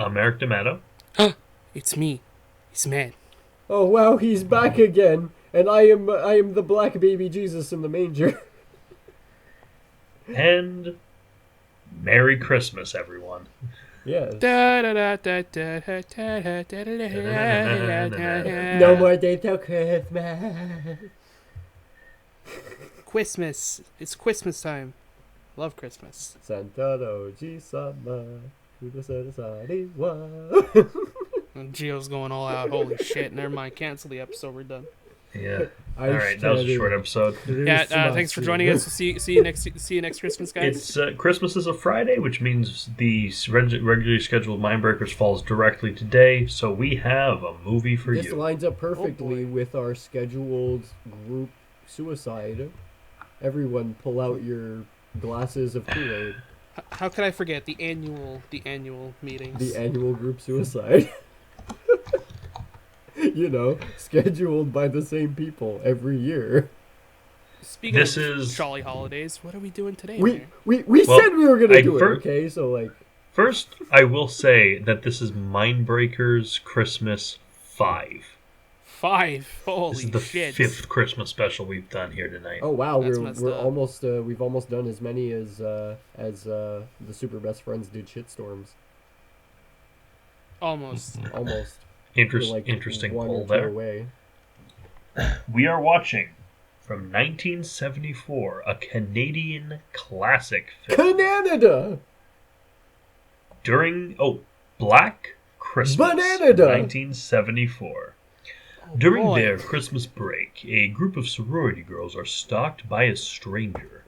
I'm Eric D'Amato. It's me. He's mad. Oh wow, he's back again, and I am the black baby Jesus in the manger. And Merry Christmas, everyone. Yes. No No more days till Christmas. Christmas. It's Christmas time. Love Christmas. Santa Doji Sama. And Gio's going all out. Holy shit. Never mind. Cancel the episode. We're done. Yeah. All right, that was a short episode. Yeah. Thanks for joining us. See you next Christmas, guys. It's Christmas is a Friday, which means the regularly scheduled Mindbreakers falls directly today. So we have a movie for This you. lines up perfectly with our scheduled group suicide. Everyone, pull out your glasses of Kool-Aid. How could I forget the annual meetings? The annual group suicide. You know, scheduled by the same people every year. Speaking of jolly holidays, what are we doing today? We Well, said we were gonna do it, okay? So like, first, I will say that this is Mindbreakers Christmas 5. 5. Holy This is the shit! 5th Christmas special we've done here tonight. oh wow, That's we're messed we're up. almost we've almost done as many as the Super Best Friends did shitstorms. Almost. Almost. We're like Interesting one poll or two there. away. We are watching from 1974 a Canadian classic film Canada. during Black Christmas Banana! 1974. Oh, During boy. their Christmas break, a group of sorority girls are stalked by a stranger.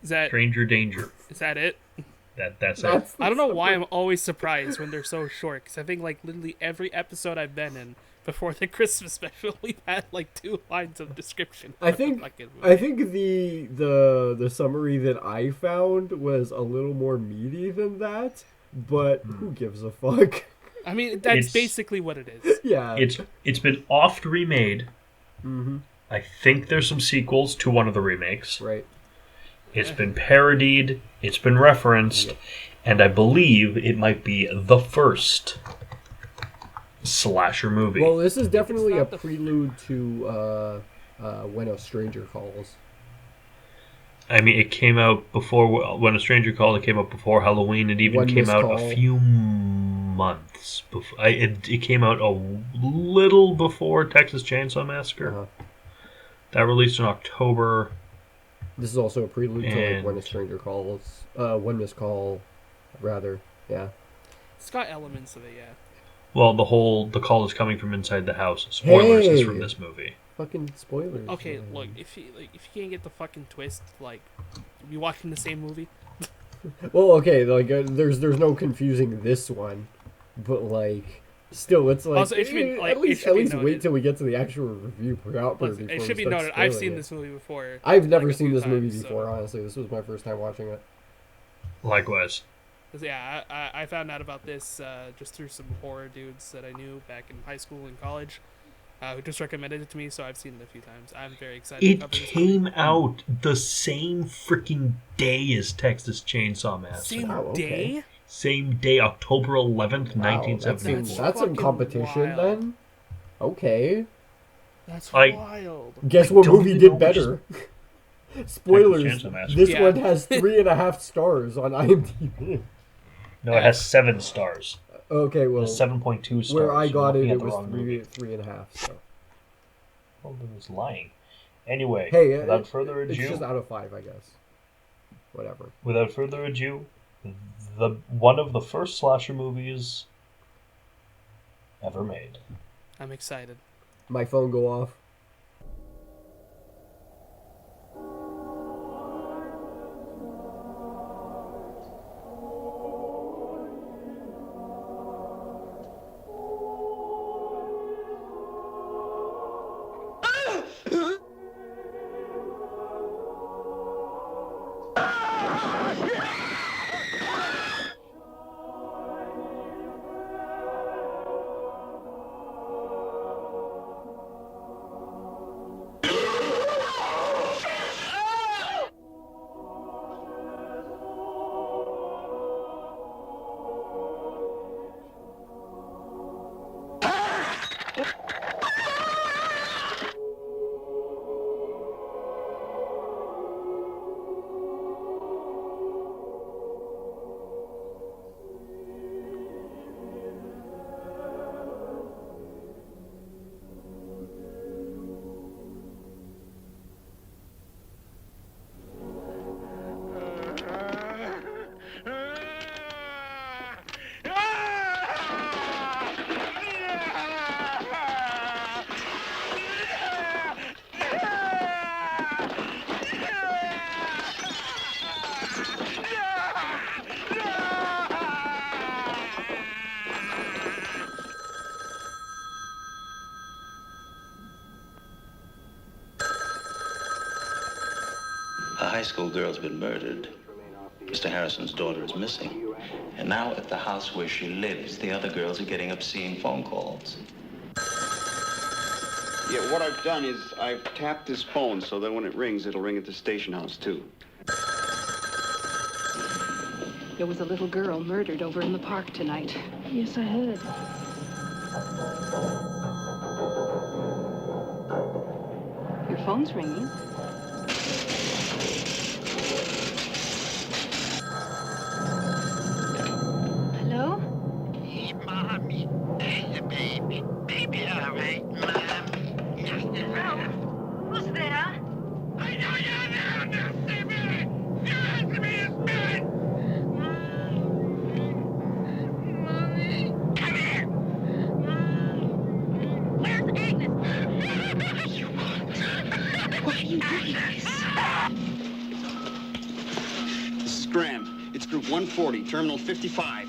Is that Stranger danger. it? That's it. I don't know why I'm always surprised when they're so short, because I think like literally every episode I've been in before the Christmas special, we've had like 2 lines of description. I think the summary that I found was a little more meaty than that, but who gives a fuck? I mean, that's It's- basically what it is. Yeah. It's been oft remade. Mm-hmm. I think there's some sequels to one of the remakes. Right. It's been parodied, it's been referenced, and I believe it might be the first slasher movie. Well, this is definitely a not the- prelude to When a Stranger Calls. I mean, it came out before When a Stranger Called. It came out before Halloween. It even One came Missed out Call. a few months before. It came out a little before Texas Chainsaw Massacre. Uh-huh. That released in October. This is also a prelude to like When a And- Stranger Calls. One Missed Call, rather. Yeah. It's got elements of it, yeah. Well, the call is coming from inside the house. Spoilers is from Hey! this movie. Fucking spoilers. Okay, man. look, if you can't get the fucking twist, like, you watching the same movie? Well, okay, like there's no confusing this one, but like still, it's like, Also, it should be, like, at it least should be wait noted. till we get to the actual review proper. Listen, before it we should be start noted, I've spoiling seen it. this movie before. I've never like, a seen few this movie times, before. so- Honestly, this was my first time watching it. Likewise. 'Cause, yeah, I found out about this just through some horror dudes that I knew back in high school and college, who just recommended it to me, so I've seen it a few times. I'm very excited to It cover this came out the same freaking day as Texas Chainsaw movie. Massacre. Same Oh, okay. day? Same day, October 11th, Wow, 1974. that's some fucking competition wild. then. Okay, That's Like- wild. guess I what don't movie even did know better? Spoilers. Chainsaw Massacre. This Yeah. one has 3.5 stars on IMDb. No, it has 7 stars. Okay, It well, has 7.2 stars. where I You're got looking it, at it the was wrong movie. 3.5. So. Well, then it's lying. Anyway, Hey, without further it's just ado, out of 5, I guess. Whatever. the one of the first slasher movies ever made. I'm excited. My phone go off. A high school girl's been murdered. Mr. Harrison's daughter is missing. And now at the house where she lives, the other girls are getting obscene phone calls. Yeah, what I've done is I've tapped this phone so that when it rings, it'll ring at the station house, too. There was a little girl murdered over in the park tonight. Yes, I heard. Your phone's ringing. Hello? Hey, Mommy. There's a baby. Baby, all right, Mom. Just a little. Who's there? I know you're there, nasty baby. You answer me as bad. Mommy. Come here. Where's Agnes? You won't. Why are you doing this? This is Graham. It's group 140, terminal 55.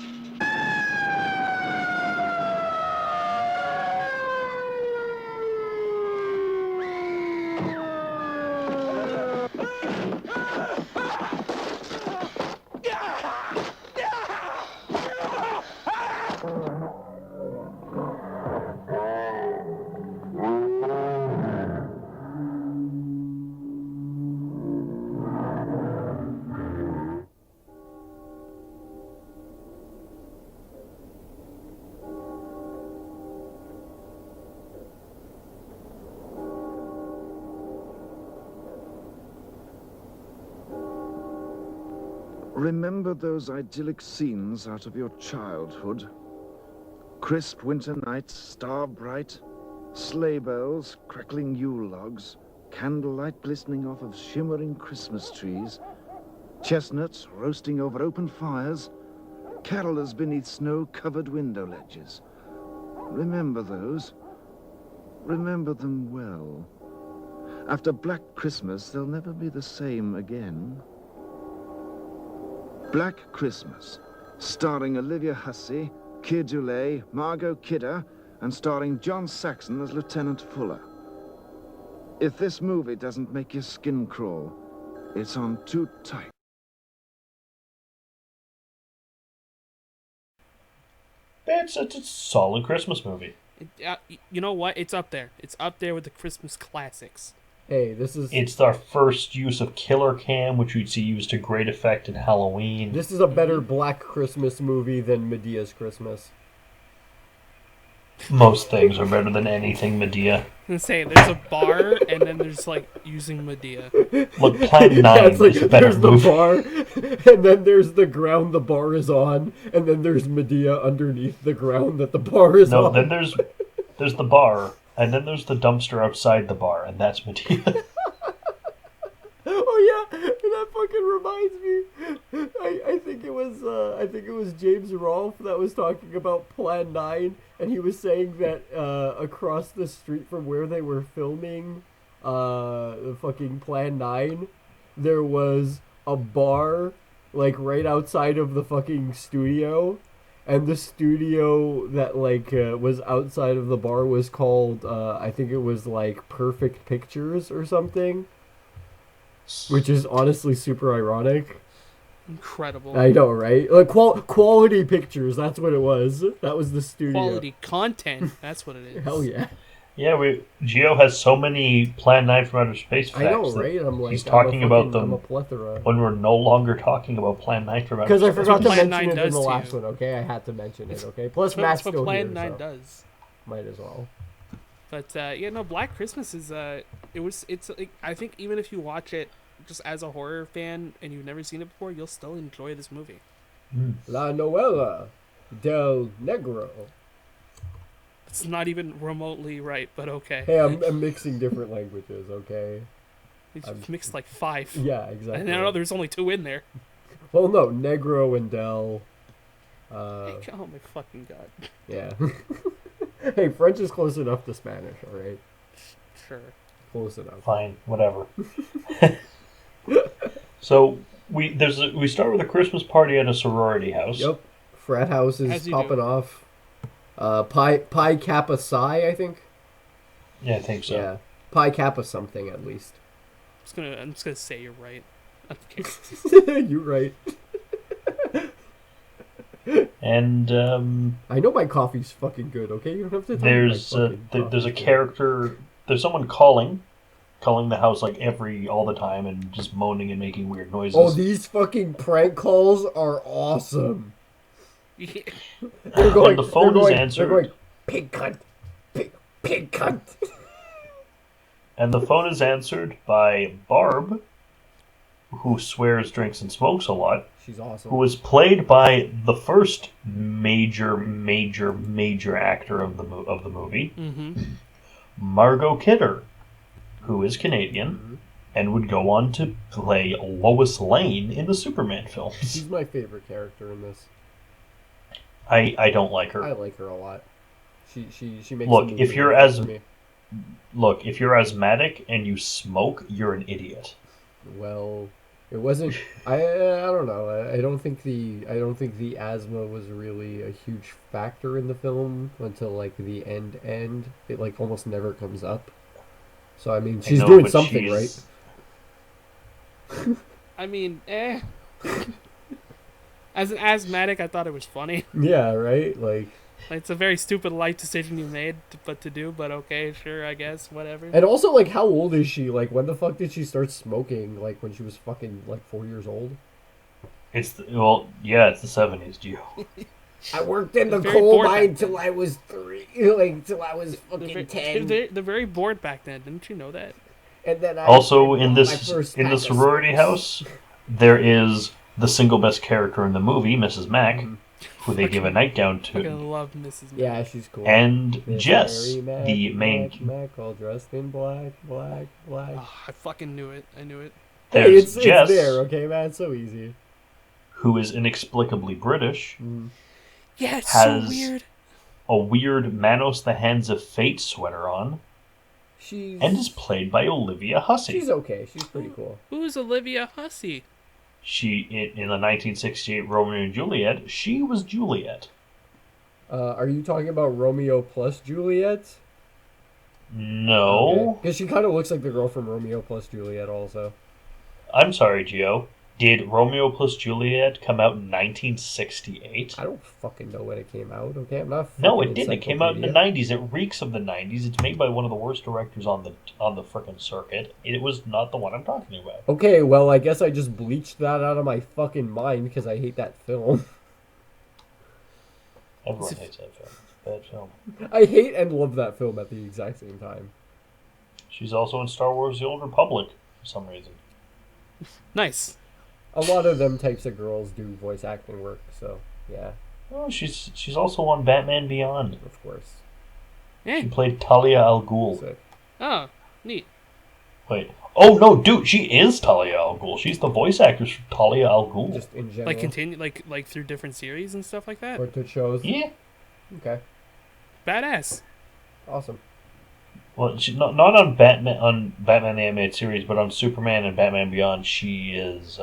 Remember those idyllic scenes out of your childhood? Crisp winter nights, star bright, sleigh bells, crackling Yule logs, candlelight glistening off of shimmering Christmas trees, chestnuts roasting over open fires, carolers beneath snow-covered window ledges. Remember those. Remember them well. After Black Christmas, they'll never be the same again. Black Christmas, starring Olivia Hussey, Keir Dullea, Margot Kidder, and starring John Saxon as Lieutenant Fuller. If this movie doesn't make your skin crawl, it's on too tight. It's a solid Christmas movie. You know what? It's up there. It's up there with the Christmas classics. Hey, this is It's our first use of killer cam, which we'd see used to great effect in Halloween. this is a better Black Christmas movie than Medea's Christmas. Most things are better than anything Medea. I'm gonna say there's a bar and then there's like using Medea. Look, Plan 9 Yeah, it's like is a better there's the movie. bar, and then there's the ground the bar is on, and then there's Medea underneath the ground that the bar is No, on. then there's the bar, and then there's the dumpster outside the bar, and that's Medea. Oh yeah, that fucking reminds me. I think it was James Rolfe that was talking about Plan 9, and he was saying that across the street from where they were filming the fucking Plan 9, there was a bar like right outside of the fucking studio, and the studio that like was outside of the bar was called I think it was like Perfect Pictures or something. Which is honestly super ironic. Incredible. I know, right? Like quality pictures. That's what it was. That was the studio. Quality content. That's what it is. Hell yeah. Yeah, Geo has so many Plan 9 from Outer Space facts. I know, right? I'm like, he's talking about them I'm a plethora. when we're no longer talking about Plan 9 from Outer Because Space. I forgot to Plan mention 9 it in does the to last you. one. Okay, I had to mention it. Okay. Plus, That's Matt's what still Plan here, 9 so does. might as well. But yeah, no, Black Christmas is it's like, I think even if you watch it just as a horror fan and you've never seen it before, you'll still enjoy this movie. La Novela del Negro. It's not even remotely right, but okay. Hey, I'm mixing different languages. Okay. We've mixed like 5. Yeah, exactly. And I know there's only 2 in there. Well, no, Negro and Del. Oh my fucking god. Yeah. Hey, French is close enough to Spanish, all right? Sure. Close enough. Fine, whatever. So we start with a Christmas party at a sorority house. Yep. Frat house is As you popping do. off. Pi Kappa Psi, I think. Yeah, I think so. Yeah. Pi Kappa something, at least. I'm just gonna say you're right. You're right. And I know my coffee's fucking good. Okay, you don't have to tell there's me my fucking there's a coffee's good. character. There's someone calling the house like all the time and just moaning and making weird noises. Oh, these fucking prank calls are awesome. Yeah. They're going. And the phone is answered. They're going. Pig cunt. Pig cunt. And the phone is answered by Barb, who swears, drinks, and smokes a lot. She's awesome. Who was played by the first major actor of the movie, Margot Kidder, who is Canadian and would go on to play Lois Lane in the Superman films. She's my favorite character in this. I don't like her. I like her a lot. She makes. Look, the movie if you're work for me. if you're asthmatic and you smoke, you're an idiot. Well, it wasn't. I don't know. I don't think the asthma was really a huge factor in the film until like the end. It like almost never comes up. So I mean, she's doing something right. I mean, As an asthmatic, I thought it was funny. Yeah, right. Like It's a very stupid life decision you made, but okay, sure, I guess, whatever. And also, like, how old is she? Like, when the fuck did she start smoking? Like, when she was fucking, like, 4 years old? It's the 70s, Gio. I worked in the Very coal bored mine back till I was 3. Like, till I was fucking 10. They're very bored back then, didn't you know that? And then I Also, in bought my this first in pack the of sorority smokes. house, there is the single best character in the movie, Mrs. Mack, who they give a nightgown I to, love Mrs. Mac. Yeah, she's cool. and Miss Jess, Mary Mac, the main. Mac, all dressed in black. Oh, I fucking knew it. I knew it. Hey, There's it's Jess, there, okay, man? It's so easy. who is inexplicably British, Yeah, it's Has- so weird. a weird Manos the Hands of Fate sweater on, She's and is played by Olivia Hussey. she's okay. She's pretty cool. Who's Olivia Hussey? She in the 1968 Romeo and Juliet, she was Juliet. Are you talking about Romeo plus Juliet? No, Because she kind of looks like the girl from Romeo plus Juliet, also. I'm sorry, Gio. Did Romeo plus Juliet come out in 1968? I don't fucking know when it came out. Okay, I'm not. No, fucking it didn't. It came out in the encyclopedia. 90s. It reeks of the 90s. It's made by one of the worst directors on the frickin' circuit. It was not the one I'm talking about. Okay, well, I guess I just bleached that out of my fucking mind because I hate that film. Everyone hates that film. It's a bad film. I hate and love that film at the exact same time. She's also in Star Wars: The Old Republic for some reason. Nice. A lot of them types of girls do voice acting work, so yeah, Oh, she's also on Batman Beyond. of course. She played Talia al Ghul. Sick. Oh, neat. Wait. Oh no, dude, she is Talia al Ghul. She's the voice actress for Talia al Ghul. Just in general. Like continue, like through different series and stuff like that. Or to shows. Yeah. Okay, Badass. awesome. Well, not on Batman the animated series, but on Superman and Batman Beyond, she is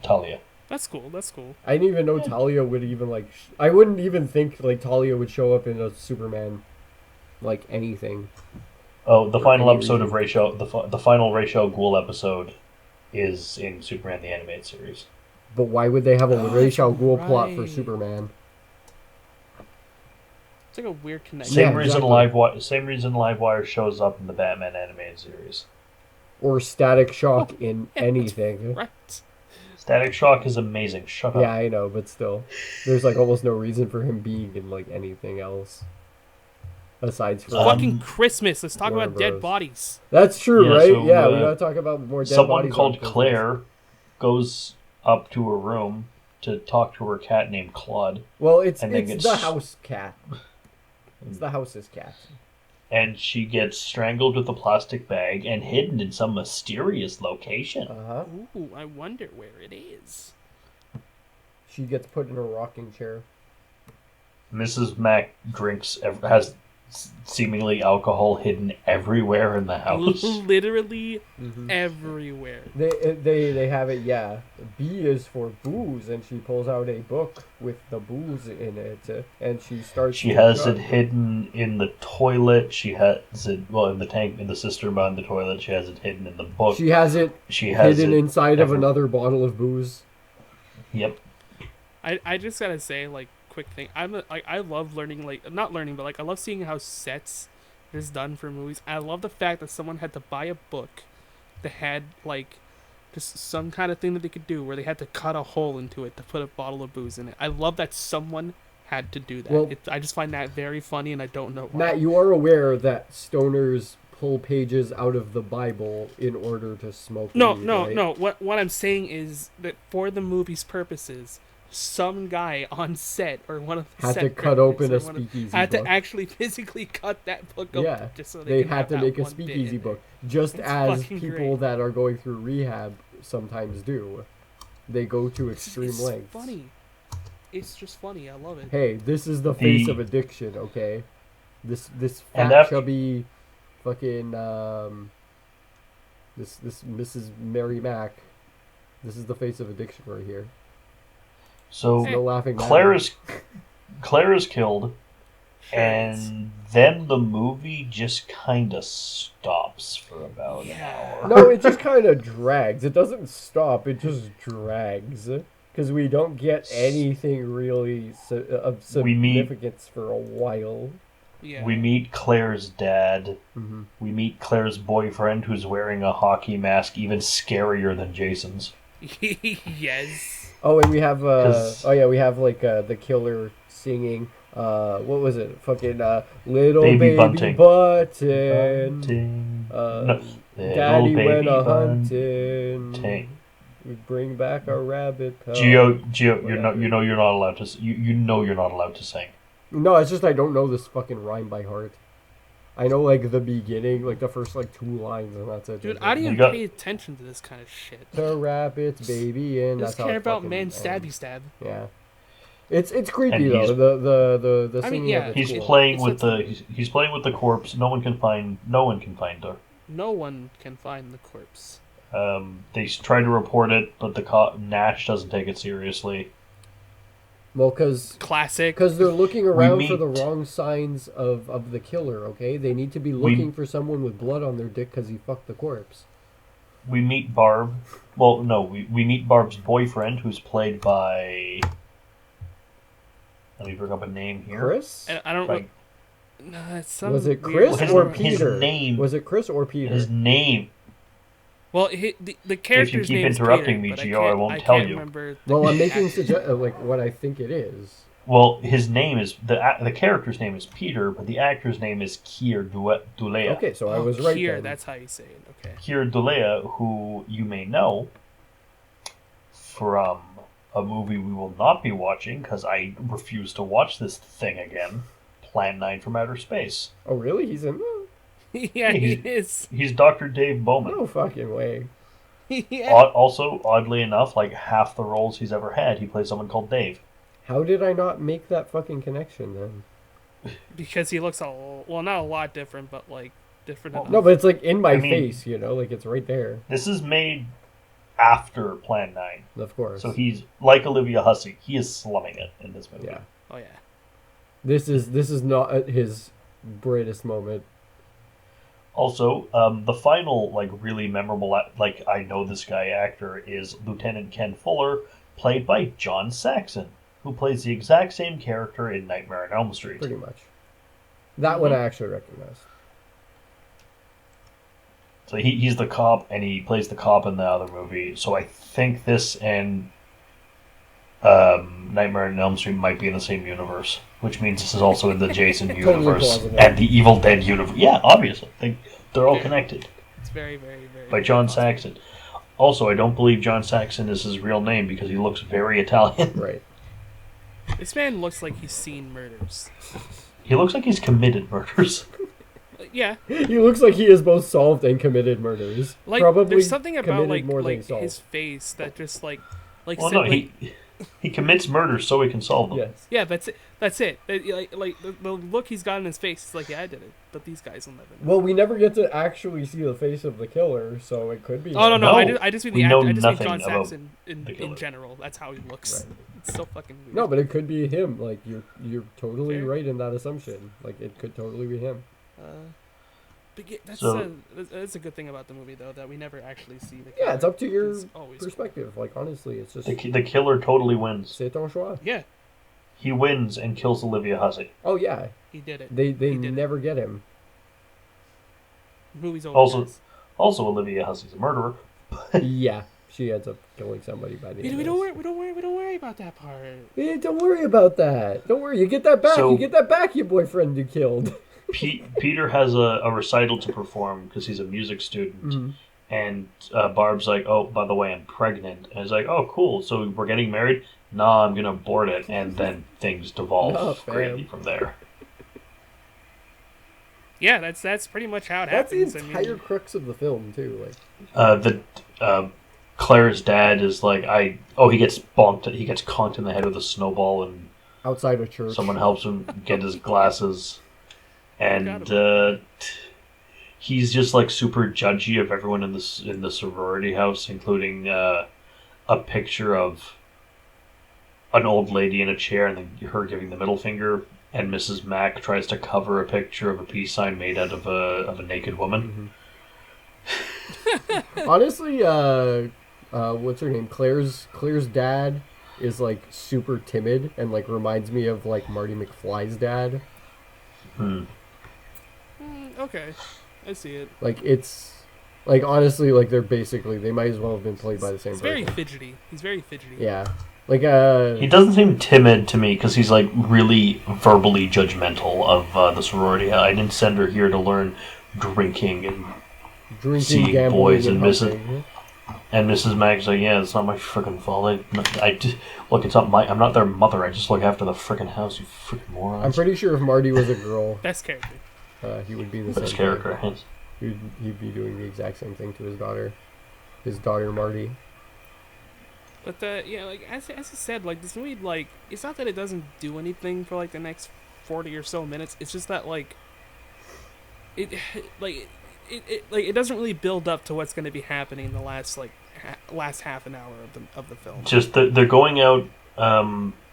Talia. That's cool. That's cool. I didn't even know Talia would even like. I wouldn't even think like Talia would show up in a Superman, like anything. Oh, the final any episode of reason. Rachel, the final Rachel Ghoul episode, is in Superman the animated series. But why would they have a Oh, Ra's al that's Ghul plot for right. Superman? It's like a weird connection. Same Yeah, reason exactly. Same reason Livewire shows up in the Batman animated series. Or Static Shock in anything? Right. Static Shock is amazing. Shut up. Yeah, I know, but still, there's like almost no reason for him being in like anything else. Aside from Fucking Christmas. Let's talk Warner about dead Bros. bodies. That's true, Yeah, right? so, Yeah, we gotta talk about more dead Someone bodies. called on Christmas. Claire goes up to her room to talk to her cat named Claude, Well, it's and then it's gets- the house cat. It's the house's cat. and she gets strangled with a plastic bag and hidden in some mysterious location. Uh huh. Ooh, I wonder where it is. She gets put in a rocking chair. Mrs. Mac has seemingly alcohol hidden everywhere in the house. Literally everywhere. They have it. Yeah, B is for booze, and she pulls out a book with the booze in it, and she starts. She has it hidden in the toilet. She has it in the tank in the cistern behind the toilet. She has it hidden in the book. She has it hidden inside of another bottle of booze. Yep. I just gotta say, like, quick thing. I love learning, like, not learning, but like I love seeing how sets is done for movies. I love the fact that someone had to buy a book that had like just some kind of thing that they could do where they had to cut a hole into it to put a bottle of booze in it. I love that someone had to do that. Well, I just find that very funny, and I don't know why. Matt, you are aware that stoners pull pages out of the Bible in order to smoke weed, right? No. What I'm saying is that for the movie's purposes, some guy on set or one of the had set to cut open a or one of- speakeasy had book. to actually physically cut that book open Yeah, just so they can had have to that make a one bit speakeasy in there. book, just It's as fucking people great. that are going through rehab sometimes do. They go to It's extreme lengths. funny. It's just funny. I love it. Hey, this is the face of addiction, okay? This And fat, that- chubby, fucking this Mrs. Mary Mack. This is the face of addiction right here. So No laughing matter. Claire is killed, Sure is. and then the movie just kind of stops for about an hour. No, it just kind of drags. It doesn't stop. It just drags. Because we don't get anything really of We meet- significance for a while. Yeah. We meet Claire's dad. Mm-hmm. We meet Claire's boyfriend, who's wearing a hockey mask, even scarier than Jason's. Yes. Oh, and we have Cause- we have like the killer singing. What was it? Fucking little Baby baby Bunting. button. No, Daddy little went baby a bunting. hunting. We bring back a rabbit. Pelt. Gio, you're not allowed to. You know you're not allowed to sing. No, it's just I don't know this fucking rhyme by heart. I know like the beginning, like the first like 2 lines, and that's it. Dude, I don't even got- pay attention to this kind of shit. The rabbit's baby, and I that's just how care it about fucking man ends. stabby stab. Yeah, it's creepy And though. he's- The I mean, singing yeah, of it's He's cool. playing with the he's playing with the corpse. No one can find her. No one can find the corpse. They try to report it, but Nash doesn't take it seriously. Well, because Classic. they're looking around for the meet- wrong signs of the killer. Okay, they need to be looking for someone with blood on their dick because he fucked the corpse. We meet Barb. Well, no, we meet Barb's boyfriend, who's played by. Let me bring up a name here. Chris? And I don't. Like, No, it's some Was it weird- Chris His- or his Peter? name- Was it Chris or Peter? his name. Well, the character's keep name is interrupting Peter, me, but Gio, I won't tell can't you. remember the Well, I'm making actor's like what I think it is. Well, his name is the character's name is Peter, but the actor's name is Keir Dullea. Okay, so I Oh, was right Here, then. that's how you say it. Okay. Keir Dullea, who you may know from a movie we will not be watching because I refuse to watch this thing again. Plan 9 from Outer Space. Oh, really? He's in there? Yeah, he is. He's Dr. Dave Bowman. No fucking way. Yeah. Also, oddly enough, like half the roles he's ever had, he plays someone called Dave. How did I not make that fucking connection then? Because he looks not a lot different, but like different enough. No, but it's like in my I mean- face, you know, like it's right there. This is made after Plan 9. Of course. So he's like Olivia Hussey. He is slumming it in this movie. Yeah. Oh yeah. This is not his brightest moment. Also, the final, like, really memorable, like, I know this guy actor is Lieutenant Ken Fuller, played by John Saxon, who plays the exact same character in Nightmare on Elm Street. Pretty much. That one I actually recognize. So he's the cop, and he plays the cop in the other movie. So I think this and Nightmare on Elm Street might be in the same universe, which means this is also in the Jason Totally universe plausible. and the Evil Dead universe. Yeah, obviously. They're all connected. It's very, very, very. By John possible. Saxon. Also, I don't believe John Saxon is his real name because he looks very Italian. Right. This man looks like he's seen murders. He looks like he's committed murders. Yeah. He looks like he has both solved and committed murders. Like Probably there's something about committed like more than like solved. his face that just like Well, said, no, like, He commits murder so he can solve them. Yes. Yeah, that's it. That's it. The look he's got in his face, it's like, yeah, I did it, but these guys will never know. Well, we never get to actually see the face of the killer, so it could be. Oh no, No, I just mean we the know actor. I just mean nothing John about Saxon the in killer. general. That's how he looks. Right. It's so fucking weird. No, but it could be him. Like you're totally Fair. right in that assumption. Like it could totally be him. But yeah, So- that's a good thing about the movie, though, that we never actually see the. Yeah, it's up to your It's always perspective. Like honestly, it's just The killer totally wins. c'est ton choix. cool. Yeah, He wins and kills Olivia Hussey. Oh yeah, he did it. they He did it. never get him. Movie's over. Also, guys. also Olivia Hussey's a murderer. Yeah, she ends up killing somebody by the end. We of don't this. worry about that part. Don't worry about that. Don't worry. You get that back. So- You get that back. Your boyfriend you killed. Peter has a recital to perform because he's a music student. Mhm. And Barb's like, oh, by the way, I'm pregnant. And he's like, oh, cool. So we're getting married? Nah, I'm going to abort it. And then things devolve Oh, fam. greatly from there. Yeah, that's pretty much how it That's the happens. entire crux of the film too. Like Claire's dad is like, he gets bonked. He gets conked in the head with a snowball, and outside of church. someone helps him get his glasses. And he's just like super judgy of everyone in the sorority house, including a picture of an old lady in a chair and then her giving the middle finger. And Mrs. Mack tries to cover a picture of a peace sign made out of a naked woman. Honestly, what's her name? Claire's dad is like super timid and like reminds me of like Marty McFly's dad. Okay, I see it. Like it's like honestly like they might as well have been played by the same He's person. very fidgety. He's very fidgety. Yeah. Like He doesn't seem timid to me because he's like really verbally judgmental of the sorority. I didn't send her here to learn drinking and drinking, seeing gambling, boys and and hunting. Mrs. Mag's like, yeah, it's not my freaking fault. Look, it's not I'm not their mother. I just look after the freaking house. You freaking morons. I'm pretty sure if Marty was a girl, Best character. he would be the Best same character. thing. He'd be doing the exact same thing to his daughter. His daughter Marty. But yeah, like as I said, like this movie, like it's not that it doesn't do anything for like the next 40 or so minutes. It's just that like it doesn't really build up to what's going to be happening in the last last half an hour of the film. Just they're going out.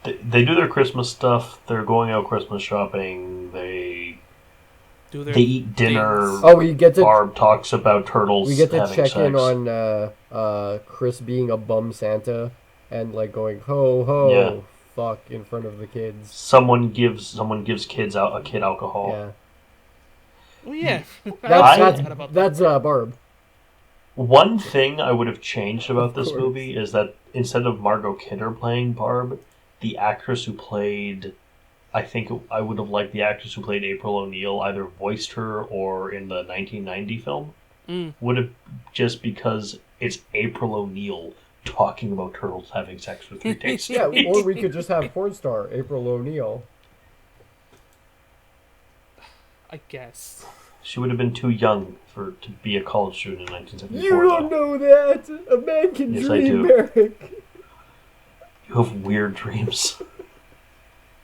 They do their Christmas stuff. They're going out Christmas shopping. They eat dinner. things. Oh, we get to Barb talks about turtles. we get to having check sex. in on Chris being a bum Santa and like going ho ho Yeah. fuck in front of the kids. Someone gives kids out a kid alcohol. Yeah. Well, yeah, That's Barb. One thing I would have changed about this course. movie is that instead of Margot Kidder playing Barb, the actress who played, I think I would have liked the actress who played April O'Neil either voiced her or in the 1990 film. Would have, just because it's April O'Neil talking about turtles having sex for 3 days. Yeah, or we could just have porn star April O'Neil. I guess. She would have been too young to be a college student in 1974. You don't know that. A man can Yes, I dream, do. Eric. You have weird dreams.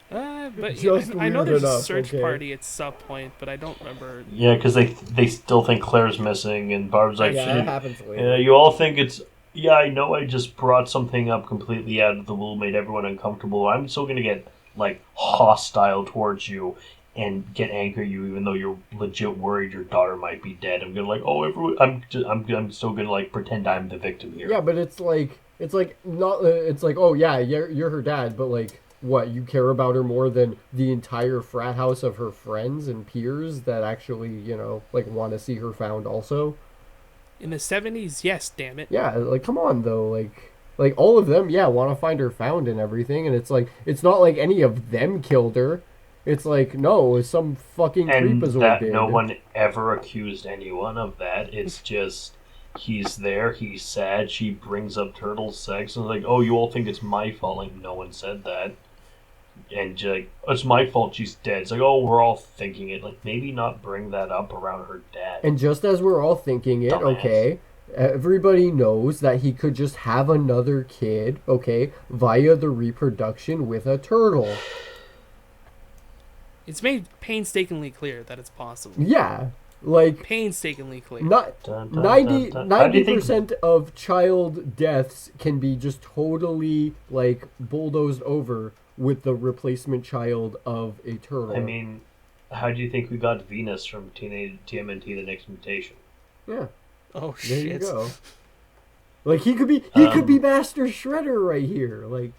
But Just I know weird there's a enough, search okay. party at some point, but I don't remember. Yeah, because they still think Claire's missing, and Barb's like, Yeah, it happens later. you all think it's... Yeah, I know I just brought something up completely out of the blue, made everyone uncomfortable. I'm still going to get, like, hostile towards you and get angry at you, even though you're legit worried your daughter might be dead. I'm going to, like, oh, everyone... I'm still going to, like, pretend I'm the victim here. Yeah, but it's like not. It's like, oh yeah, you're her dad, but like, what, you care about her more than the entire frat house of her friends and peers that actually, like want to see her found also. In the 70s, yes, damn it. Yeah, like come on though, like all of them, yeah, want to find her found and everything, and it's like it's not like any of them killed her. It's like no, it's some fucking And creepazoid that did. no one ever accused anyone of that. It's just... He's there, he's sad, she brings up turtle sex, and like, oh, you all think it's my fault. Like, no one said that. And like, it's my fault she's dead. It's like, oh, we're all thinking it. Like, maybe not bring that up around her dad. And just as we're all thinking it, Dumbass. okay, Everybody knows that he could just have another kid, okay, via the reproduction with a turtle. It's made painstakingly clear that it's possible. Yeah, like Painstakingly clear. not Dun, dun, 90 dun, dun. How do you think- 90% of child deaths can be just totally like bulldozed over with the replacement child of a turtle. I mean, how do you think we got Venus from TMNT: The Next Mutation? Yeah. Oh There shit. you go. Like he could be Master Shredder right here. Like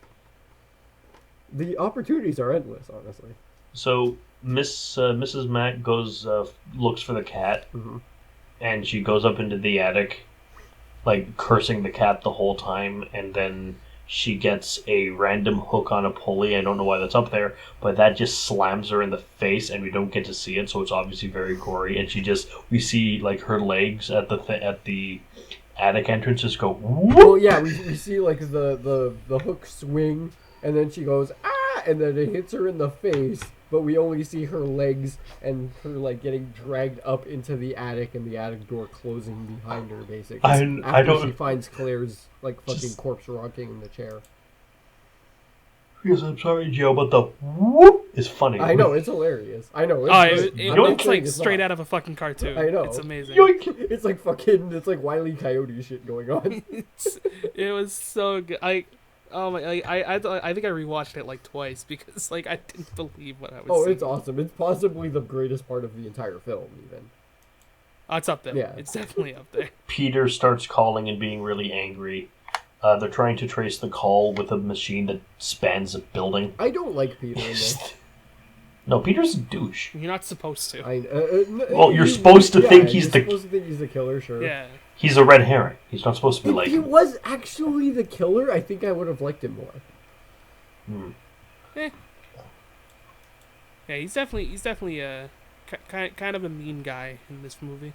the opportunities are endless, honestly. So Mrs. Mac goes looks for the cat, and she goes up into the attic, like cursing the cat the whole time, and then she gets a random hook on a pulley. I don't know why that's up there, but that just slams her in the face, and we don't get to see it, so it's obviously very gory. And we see like her legs at the attic entrance just go. Whoop! Well, yeah, we see like the hook swing, and then she goes ah, and then it hits her in the face. But we only see her legs and her like getting dragged up into the attic and the attic door closing behind her, basically. After she finds Claire's like fucking corpse rocking in the chair. Because I'm sorry, Joe, but the whoop is funny. I know, it's hilarious. I know. It looks like straight out of a fucking cartoon. I know. It's amazing. Yoink! It's like Wile E. Coyote shit going on. It was so good. I think I rewatched it like twice because like I didn't believe what I was seeing. It's awesome. It's possibly the greatest part of the entire film, even. Oh, it's up there. Yeah. It's definitely up there. Peter starts calling and being really angry. They're trying to trace the call with a machine that spans a building. I don't like Peter in this. No, Peter's a douche. You're not supposed to. Well, you're supposed to think he's the... supposed to think he's the killer, sure. Yeah. He's a red herring. He's not supposed to be If like... he was actually the killer, I think I would have liked him more. Yeah, he's definitely kind of a mean guy in this movie.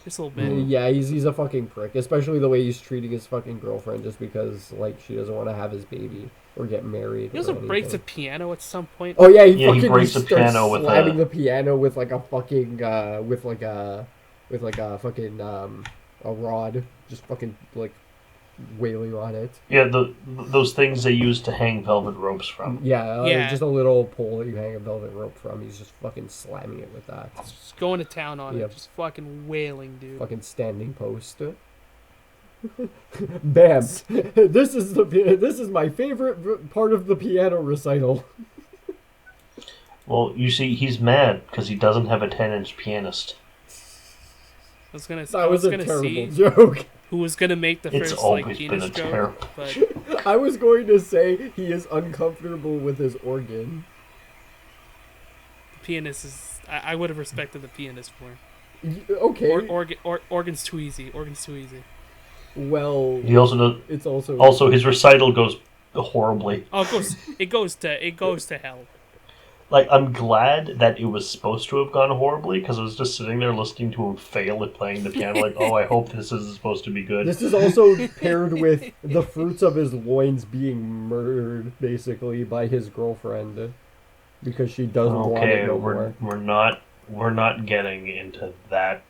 Just a little bit. Yeah, he's a fucking prick, especially the way he's treating his fucking girlfriend just because like she doesn't want to have his baby or get married. He also breaks the piano at some point. Oh yeah, he breaks the piano with slamming the piano with like a fucking with like a fucking a rod, just fucking like wailing on it. Yeah, those things they use to hang velvet ropes from. Yeah, just a little pole that you hang a velvet rope from. He's just fucking slamming it with that. Just going to town on it, just fucking wailing, dude. Fucking standing post. Bam! This is my favorite part of the piano recital. Well, you see, he's mad because he doesn't have a 10-inch pianist. That was a terrible joke. Who was gonna make the It's first always like been penis a joke? But I was going to say he is uncomfortable with his organ. the pianist is. I would have respected the pianist more. Okay. Organ's too easy. Organ's too easy. Well, He also does. it's also his recital goes horribly. Oh, it goes to hell. Like, I'm glad that it was supposed to have gone horribly, because I was just sitting there listening to him fail at playing the piano, like, oh, I hope this is supposed to be good. This is also paired with the fruits of his loins being murdered, basically, by his girlfriend, because she doesn't want it no more. We're not getting into that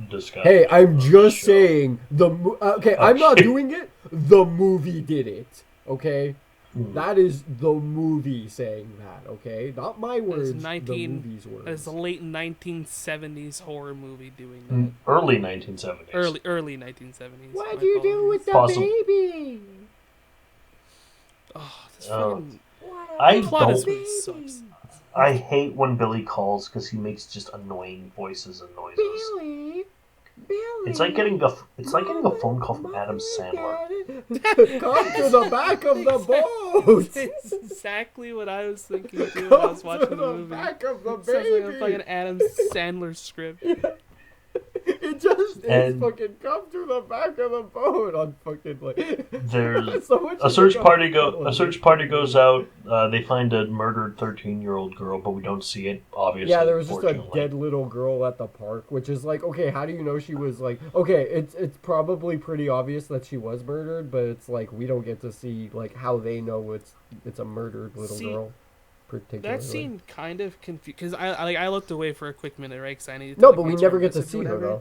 discussion. Hey, I'm just saying, I'm not doing it, the movie did it, okay? That is the movie saying that, okay? Not my words, the movie's words. It's a late 1970s horror movie doing that. Early 1970s. Early 1970s. What'd you do with the baby? Oh, this fucking... I hate when Billy calls because he makes just annoying voices and noises. Billy. It's like getting a phone call from Adam Sandler. Come to the back of the boat. It's exactly what I was thinking too when I was watching the movie. Back of the It sounds baby. like a fucking Adam Sandler script. It's fucking come to the back of the boat on fucking like. There's so a search party goes out. They find a murdered 13-year-old girl, but we don't see it. Obviously, yeah, there was just a dead little girl at the park, which is like, okay, how do you know she was like? Okay, it's probably pretty obvious that she was murdered, but it's like we don't get to see like how they know it's a murdered little girl. That scene kind of confused because I looked away for a quick minute, right? Because I needed to, no, but we never get to see her though.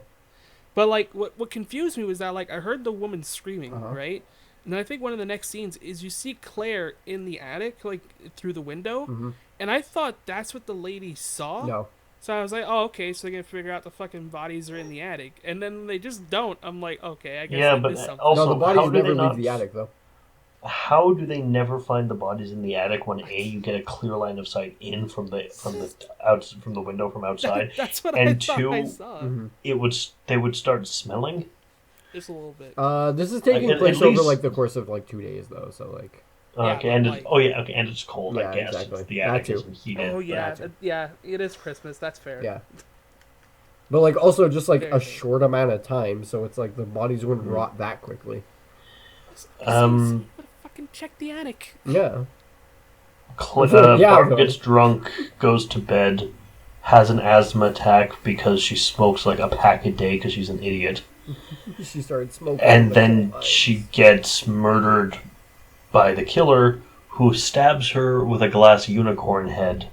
But like, what confused me was that like I heard the woman screaming, Uh-huh. right? And then I think one of the next scenes is you see Claire in the attic, like through the window, and I thought that's what the lady saw. No. So I was like, oh, okay, so they're gonna figure out the fucking bodies are in the attic, and then they just don't. I'm like, okay, I guess Yeah, I but missed something. also, No, the how bodies do they never not? leave the attic, though. How do they never find the bodies in the attic when you get a clear line of sight in from the window from outside, That's what and I thought I two, saw. they would start smelling. Just a little bit. This is taking At place least- over like the course of like 2 days, though. So like, Yeah, Okay, but and like- and it's cold. Yeah, I guess exactly. the That attic too. isn't heated. Oh yeah, That's it. yeah, it is Christmas. That's fair. yeah. But like also just like Very a good. short amount of time, so it's like the bodies wouldn't rot that quickly. Fucking check the attic. Yeah. Yeah, Barb though. gets drunk, goes to bed, has an asthma attack because she smokes like a pack a day because she's an idiot, She started smoking. and like, then oh, she gets murdered by the killer, who stabs her with a glass unicorn head,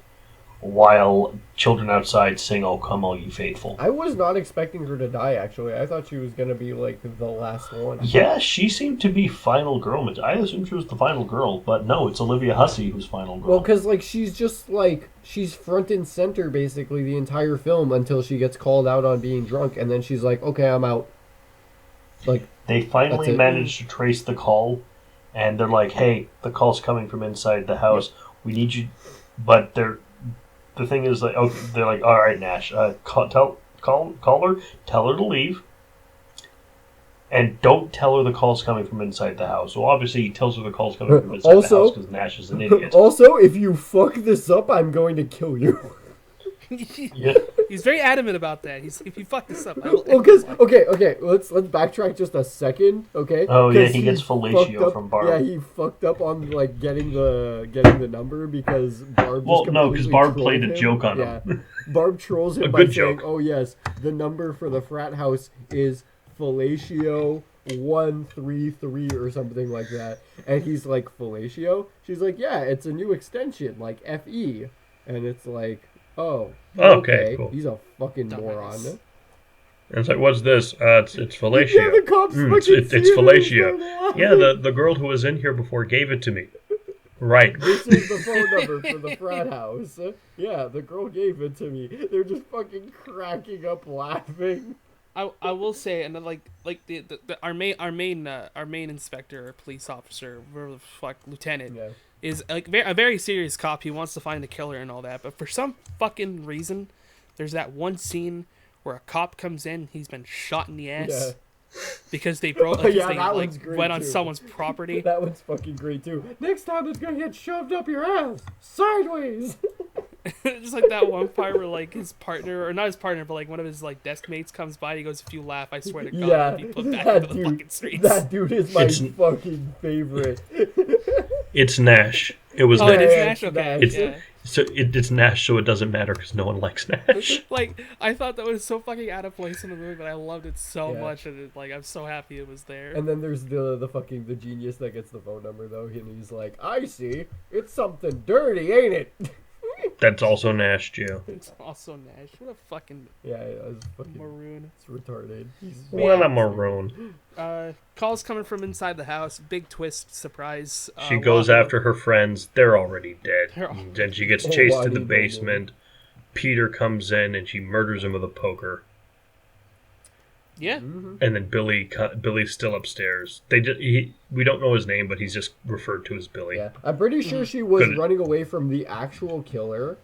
while children outside sing "Oh Come All You Faithful." I was not expecting her to die. Actually, I thought she was gonna be like the last one. Yeah, she seemed to be final girl. I assumed she was the final girl, but no, it's Olivia Hussey who's final girl. Well, because like she's just like she's front and center basically the entire film until she gets called out on being drunk, and then she's like, "Okay, I'm out." Like They finally That's it. managed to trace the call, and they're like, "Hey, the call's coming from inside the house. We need you." But the thing is, like, okay, they're like, "All right, Nash, call her, tell her to leave, and don't tell her the call's coming from inside the house." Well, obviously, he tells her the call's coming from inside the Also- house because Nash is an idiot. also, if you fuck this up, I'm going to kill you. Yeah. He's very adamant about that. He's if you fuck this up, I will. Well, because okay, let's backtrack just a second, okay? Oh, yeah, 'Cause he gets fucked fellatio up- from Barb. Yeah, he fucked up on like getting the number because Barb. Well, just no, because completely Barb trolled played a him. joke on Yeah, him. Barb trolls him A by good saying, joke. "Oh yes, the number for the frat house is fellatio 133 or something like that," and he's like, "Fellatio?" She's like, "Yeah, it's a new extension, like FE," and it's like, "Oh, Okay, cool. He's a fucking Dumbass. moron." And it's like, "What's this?" It's fellatio. Yeah, the cops fucking it's see it and fellatio. start laughing. Yeah, the girl who was in here before gave it to me. Right. This is the phone number for the frat house. Yeah, the girl gave it to me. They're just fucking cracking up laughing. I will say, and then like the our main inspector or police officer, whatever the fuck, lieutenant, Yeah. is like a very serious cop. He wants to find the killer and all that, but for some fucking reason, there's that one scene where a cop comes in, he's been shot in the ass Yeah. because they broke, Yeah, they that like one's great, went on too. someone's property. That one's fucking great too. Next time it's gonna get shoved up your ass. Sideways. Just like that one part where like his partner, or not his partner, but like one of his like desk mates comes by, and he goes, "If you laugh, I swear to God, Yeah, I'll be put back that into the dude, fucking streets." that dude is my It's- fucking favorite. It's Nash. It was Oh, it Nash. is Yeah, Nash. it's Okay, Nash. yeah. So it's Nash, so it doesn't matter because no one likes Nash. Like I thought that was so fucking out of place in the movie, but I loved it so Yeah. much, and like I'm so happy it was there. And then there's the genius that gets the phone number though, and he's like, "I see, it's something dirty, ain't it?" That's also Nash, Joe. It's also Nash. What a fucking Yeah, it's fucking, maroon. it's retarded. What a maroon. Calls coming from inside the house. Big twist, surprise. She goes Wanda- after her friends. They're already dead. They're all- Then she gets Oh, chased why to the did they do basement. Peter comes in and she murders him with a poker. Yeah, Mm-hmm. And then Billy's still upstairs. We don't know his name, but he's just referred to as Billy. Yeah, I'm pretty sure she was Good. running away from the actual killer,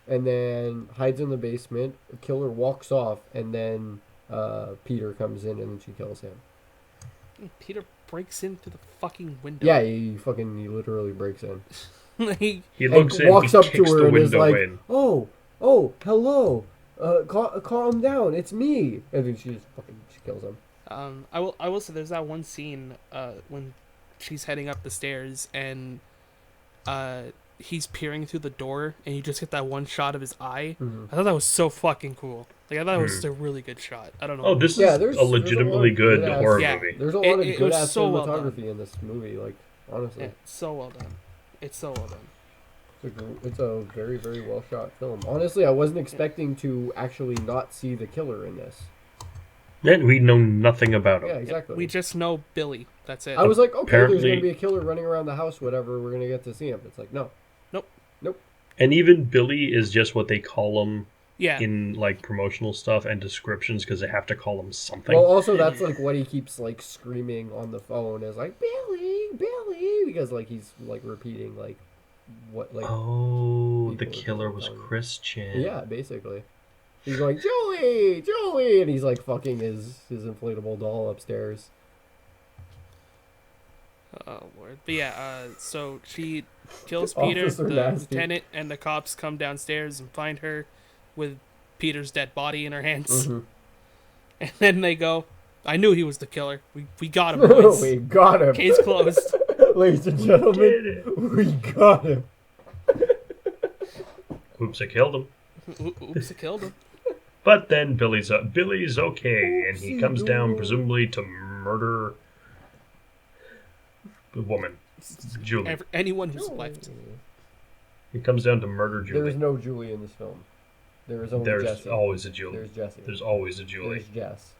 and then hides in the basement. The killer walks off, and then Peter comes in, and then she kills him. Peter breaks into the fucking window. Yeah, he literally breaks in. Like, He looks and in, walks he up to kicks her the and is window like, in. "Oh, hello. Calm down. It's me." And then she kills him. I will say there's that one scene when she's heading up the stairs and he's peering through the door and you just get that one shot of his eye. Mm-hmm. I thought that was so fucking cool. Like I thought it was a really good shot. I don't know. Oh, this Yeah, is there's a legitimately lot of good good-ass- horror Yeah. movie. There's a lot of It good was ass so well done. cinematography in this movie. Like honestly, Yeah, it's so well done. It's so well done. it's a very very well shot film. Honestly, I wasn't expecting to actually not see the killer in this. Then we know nothing about him. Yeah, exactly. We just know Billy. That's it. I was like, okay, there's Apparently- going to be a killer running around the house, whatever. We're going to get to see him. It's like, no. Nope. And even Billy is just what they call him Yeah. in like promotional stuff and descriptions because they have to call him something. Well, also, that's like what he keeps like screaming on the phone is like, Billy, Billy, because like he's like repeating like what like. Oh, the people killer are was telling him. Christian. Yeah, basically. He's going, Joey, Joey, and he's like fucking his inflatable doll upstairs. Oh Lord. But yeah, so she kills Peter, Officer the Nasty. lieutenant, and the cops come downstairs and find her with Peter's dead body in her hands. Mhm. And then they go, I knew he was the killer. We got him, boys. We got him. Case closed. Ladies and Did gentlemen, it. we got him. Oops, I killed him. Oops, I killed him. But then Billy's okay, and he Oopsie comes down doodle. presumably to murder the woman, Julie. Anyone who's left. He comes down to murder There Julie. is no Julie in this film. There is only There's Jesse. always a Julie. There's Jesse. There's always a Julie. There's Jess.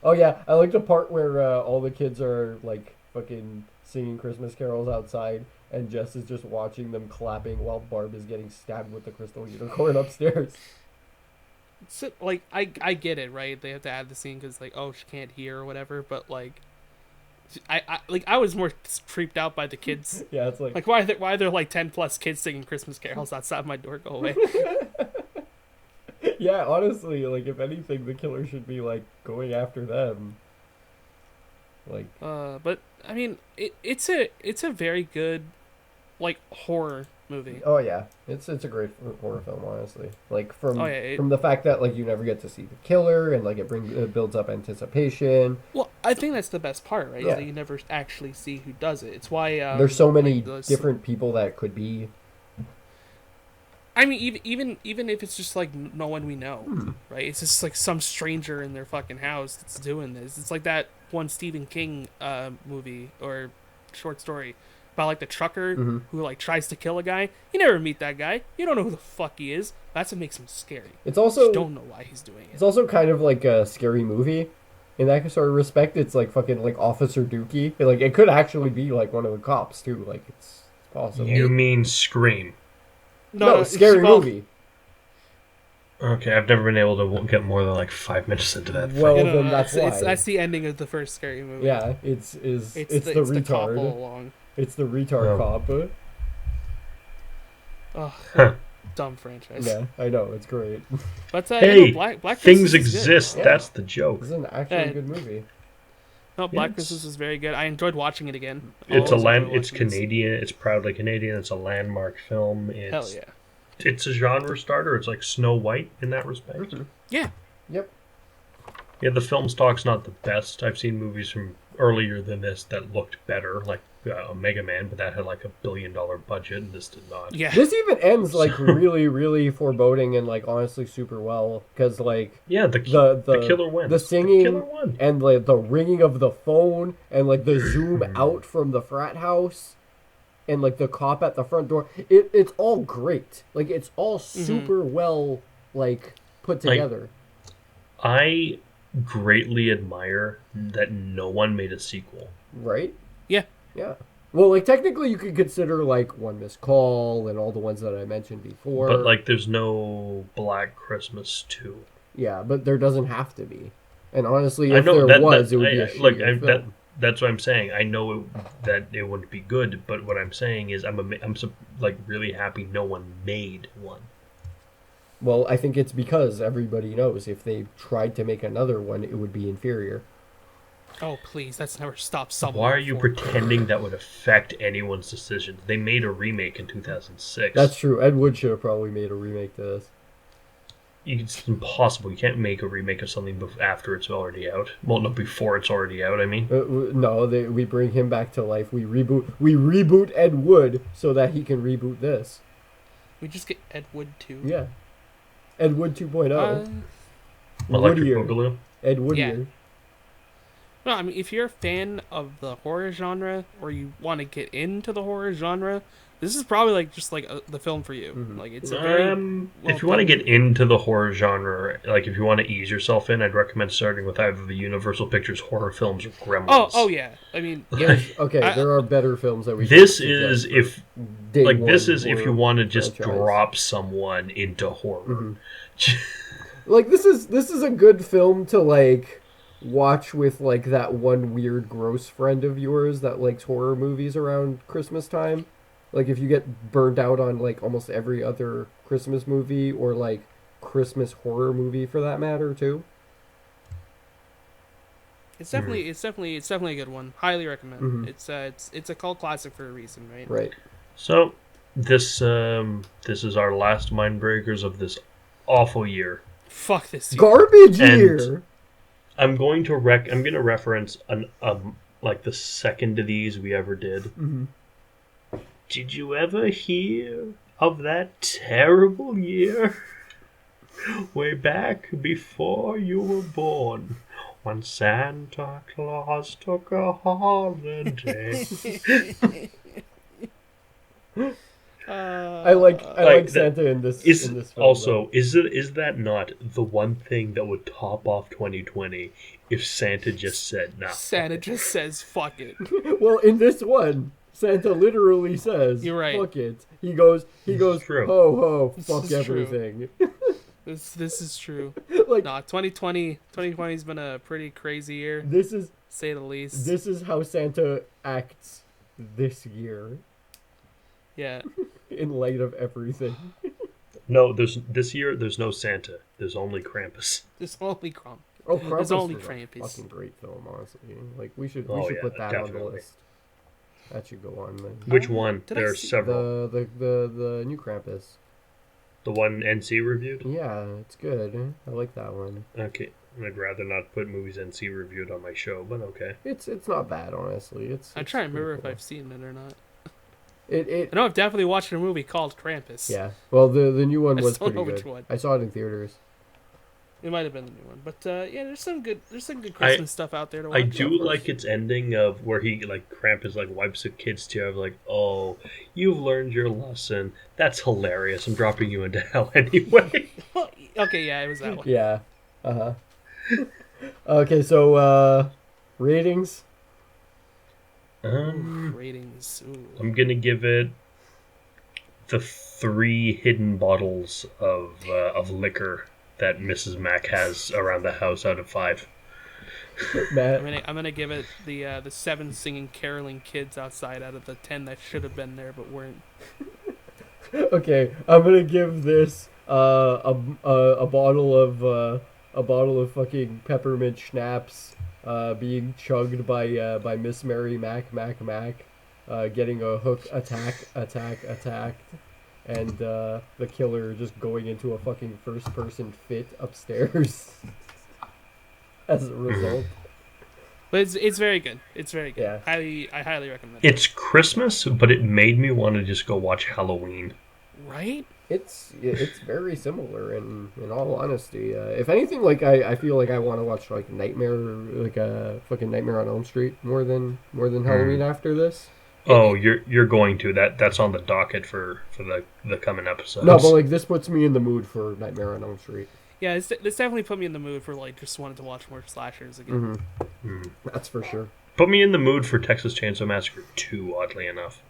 Oh yeah, I like the part where all the kids are like fucking singing Christmas carols outside, and Jess is just watching them clapping while Barb is getting stabbed with the crystal unicorn upstairs. So, like, I get it, right? They have to add the scene because, like, oh, she can't hear or whatever. But like, I was more creeped out by the kids. Yeah, it's like Like, why are there like 10+ kids singing Christmas carols outside my door? Go away. yeah, honestly, like if anything, the killer should be like going after them. Like, But I mean, it's a very good, like, horror movie. oh yeah, it's a great horror film, honestly. Like from Oh, yeah, from the fact that like you never get to see the killer, and like it builds up anticipation. Well, I think that's the best part, right? Yeah. Is that you never actually see who does it. It's why There's so many like, different people that could be. I mean, even if it's just like no one we know, right? It's just like some stranger in their fucking house that's doing this. It's like that one Stephen King movie or short story about like the trucker who like tries to kill a guy. You never meet that guy. You don't know who the fuck he is. That's what makes him scary. It's You also don't know why he's doing it's it. also kind of like a scary movie. In that sort of respect, it's like fucking like Officer Dookie. Like it could actually be like one of the cops too. Like it's possible. You mean Scream? No, scary well, movie. Okay, I've never been able to get more than like 5 minutes into that Well, thing. then that's why. that's the ending of the first scary movie. Yeah, it's the the cop all retard. along. It's the retard cop. Oh, dumb franchise. Yeah, I know it's great. But Hey, Black things Christmas is good. exist. Yeah. That's the joke. This is an actually Yeah. good movie. No, Black Yes. Christmas is very good. I enjoyed watching it again. It's Always enjoy It's watching this. Canadian. It's proudly Canadian. It's a landmark film. It's, Hell yeah. It's a genre starter. It's like Snow White in that respect. Yeah. Yep. Yeah, the film stock's not the best. I've seen movies from earlier than this that looked better, like Mega Man, but that had like $1 billion budget, and this did not. Yeah. This even ends like really, really foreboding and like honestly super well because like Yeah, the killer wins. the singing, killer won. and like the ringing of the phone, and like the zoom out from the frat house, and like the cop at the front door. It's all great. Like it's all super well like put Like, together. I greatly admire that no one made a sequel. Right? Yeah. Yeah. Well, like technically, you could consider like One Missed Call and all the ones that I mentioned before. But like, there's no Black Christmas 2. yeah, but there doesn't have to be. And honestly, I if know there that, was, that it would I, be a look. shittier That film. that's what I'm saying. I know that it wouldn't be good, but what I'm saying is I'm like really happy no one made one. Well, I think it's because everybody knows if they tried to make another one, it would be inferior. Oh, please. That's never stopped someone. Why are you before. pretending that would affect anyone's decisions? They made a remake in 2006. That's true. Ed Wood should have probably made a remake to this. It's impossible. You can't make a remake of something after it's already out. Well, no, before it's already out. I mean, No, we bring him back to life. We reboot Ed Wood so that he can reboot this. We just get Ed Wood 2. Yeah. Ed Wood 2.0. Uh, Electric Woodier. Boogaloo. Ed Woodier. No, I mean, if you're a fan of the horror genre, or you want to get into the horror genre, this is probably like just like the film for you. Like it's a very if you want to get into the horror genre, like if you want to ease yourself in, I'd recommend starting with either the Universal Pictures horror films or Gremlins. Oh yeah. I mean, there are better films that we. This is if if you want to just drop someone into horror. Like this is a good film to like watch with like that one weird gross friend of yours that likes horror movies around Christmas time. Like if you get burned out on like almost every other Christmas movie or like Christmas horror movie for that matter too. It's definitely a good one. Highly recommend. It's a cult classic for a reason, right? Right. So this is our last Mindbreakers of this awful year. Fuck this year. Garbage year. I'm going to reference like the second of these we ever did. Did you ever hear of that terrible year? Way back before you were born, when Santa Claus took a holiday. I like Santa in this film. Also, is that not the one thing that would top off 2020 if Santa just said no? Santa just says fuck it. Well, in this one, Santa literally says, "You're right. Fuck it." He goes, true. Ho ho, fuck everything. This is true. Like, 2020's been a pretty crazy year. This is, say the least. This is how Santa acts this year. Yeah. In light of everything. No, this year there's no Santa. There's only Krampus. There's only Krampus. Oh, Krampus there's only is Krampus. a fucking great film, honestly. Like we should put that definitely on the list. That should go on. Man. Which one? There are several. The new Krampus. The one NC reviewed? Yeah, it's good. I like that one. Okay. I'd rather not put movies NC reviewed on my show, but okay. It's not bad, honestly. I'm trying to remember if I've seen it or not. I know I've definitely watched a movie called Krampus. Yeah. Well, the new one was pretty good. Which one. I saw it in theaters. It might have been the new one, but yeah, there's some good Christmas stuff out there to watch. I do like its ending of where he Krampus wipes a kid's tear of oh, you've learned your lesson. That's hilarious. I'm dropping you into hell anyway. Okay, yeah, it was that one. Yeah. Okay, so ratings. Ratings. Ooh. I'm gonna give it the 3 hidden bottles of liquor that Mrs. Mac has around the house out of 5. Matt? I'm gonna give it the 7 singing caroling kids outside out of the 10 that should have been there but weren't. Okay, I'm gonna give this a bottle of fucking peppermint schnapps being chugged by Miss Mary Mac, getting a hook attacked, and the killer just going into a fucking first-person fit upstairs as a result. But it's very good. It's very good. Yeah. I highly recommend it. It's Christmas, but it made me want to just go watch Halloween. Right? It's very similar in all honesty. If anything, I feel like I want to watch Nightmare, fucking Nightmare on Elm Street more than Halloween after this. Oh, you're going to that's on the docket for the coming episodes. No, but this puts me in the mood for Nightmare on Elm Street. Yeah, this definitely put me in the mood for just wanting to watch more slashers again. That's for sure. Put me in the mood for Texas Chainsaw Massacre 2, oddly enough.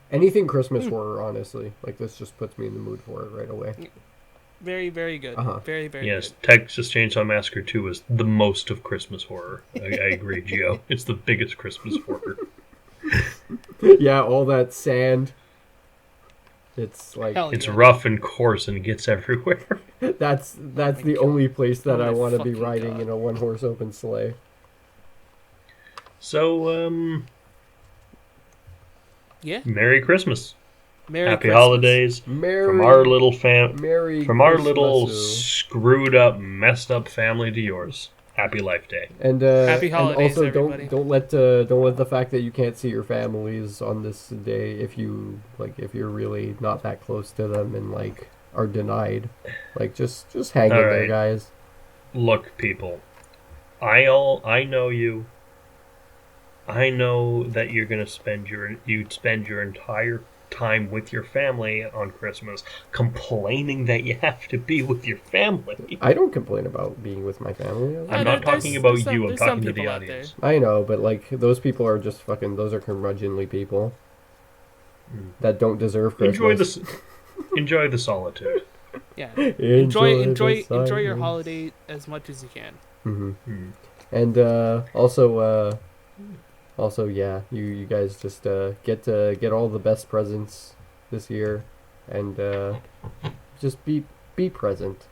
Anything Christmas horror, honestly. This just puts me in the mood for it right away. Very, very good. Very, very yes, good. Texas Chainsaw Massacre 2 is the most of Christmas horror. I agree, Gio. It's the biggest Christmas horror. Yeah, all that sand. It's it's rough and coarse and gets everywhere. That's the only place that I want to be riding in a one-horse open sleigh. So, yeah. Merry Christmas. Happy Christmas. Holidays from our little little screwed up, messed up family to yours. Happy Life Day. And Happy holidays, and also everybody. don't let the fact that you can't see your families on this day if you're really not that close to them and are denied. Just hang in there, guys. Look, people. I know you. I know that you'd spend your entire time with your family on Christmas, complaining that you have to be with your family. I don't complain about being with my family. I'm not talking about you. I'm talking to the audience. I know, but like those people are just fucking. Those are curmudgeonly people that don't deserve Christmas. Enjoy the solitude. Yeah. Enjoy Enjoy your holiday as much as you can. And also, yeah, you guys just get all the best presents this year, and just be present.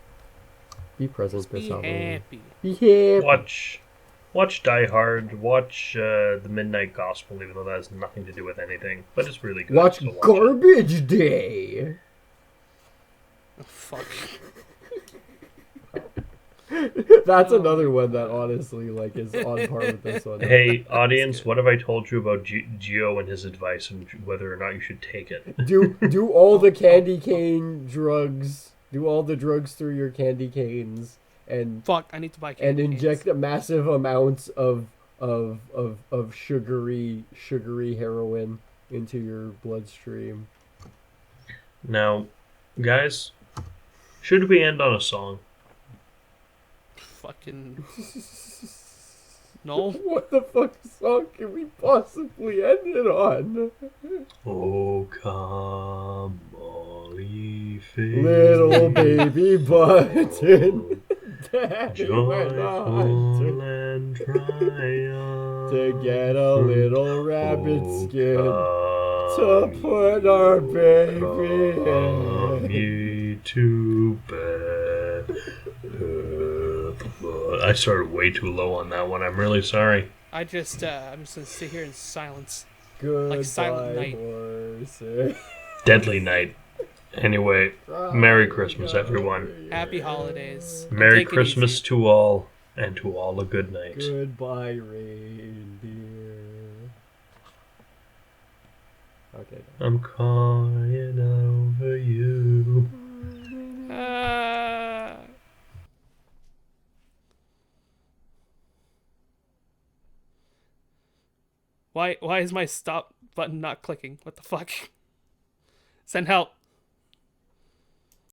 Be present Just this be Halloween. happy. Be happy. Watch Die Hard. Watch the Midnight Gospel, even though that has nothing to do with anything, but it's really good. Watch so Garbage Day. Oh, fuck. That's another one that honestly like is on par with this one. Hey, audience, what have I told you about Gio and his advice and whether or not you should take it? Do all the candy cane drugs. Do all the drugs through your candy canes and Fuck, I need to buy candy and inject canes. a massive amounts of sugary heroin into your bloodstream. Now, guys, should we end on a song? Fucking... No? What the fuck song can we possibly end it on? Oh, come, all ye faithful, Little baby button. Daddy went joyful on and triumphant, to get a little rabbit skin come to put our baby come in. ye to bed. I started way too low on that one. I'm really sorry. I'm just gonna sit here in silence. Goodbye, Like Silent Night. horses. Deadly night. Anyway, Merry Christmas, everyone. Happy holidays. And Merry take it Christmas easy. to all, and to all a good night. Goodbye, reindeer. Okay. I'm crying over you. Why is my stop button not clicking? What the fuck? Send help.